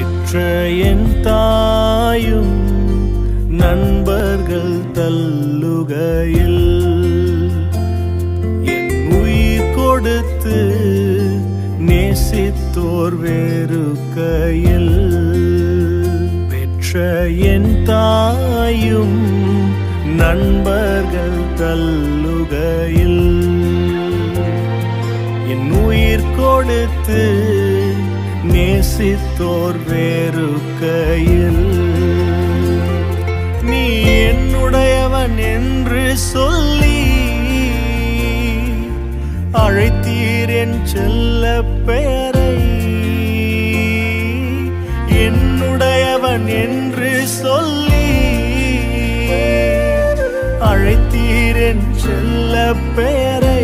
பெற்ற என் தாயும் நண்பர்கள் தள்ளுகையில் என் உயிர் கொடுத்து நேசித்தோர் வேறுகையில் பெற்ற என் தாயும் நண்பர்கள் தள்ளுகையில் என் உயிர் கொடுத்து நேசித்தோர் வேறுகையில் நீ என்னுடையவன் என்று சொல்லி அழைத்தீர் என் செல்ல பெயரை என்னுடையவன் என்று சொல்லி அழைத்தீர் என் செல்ல பெயரை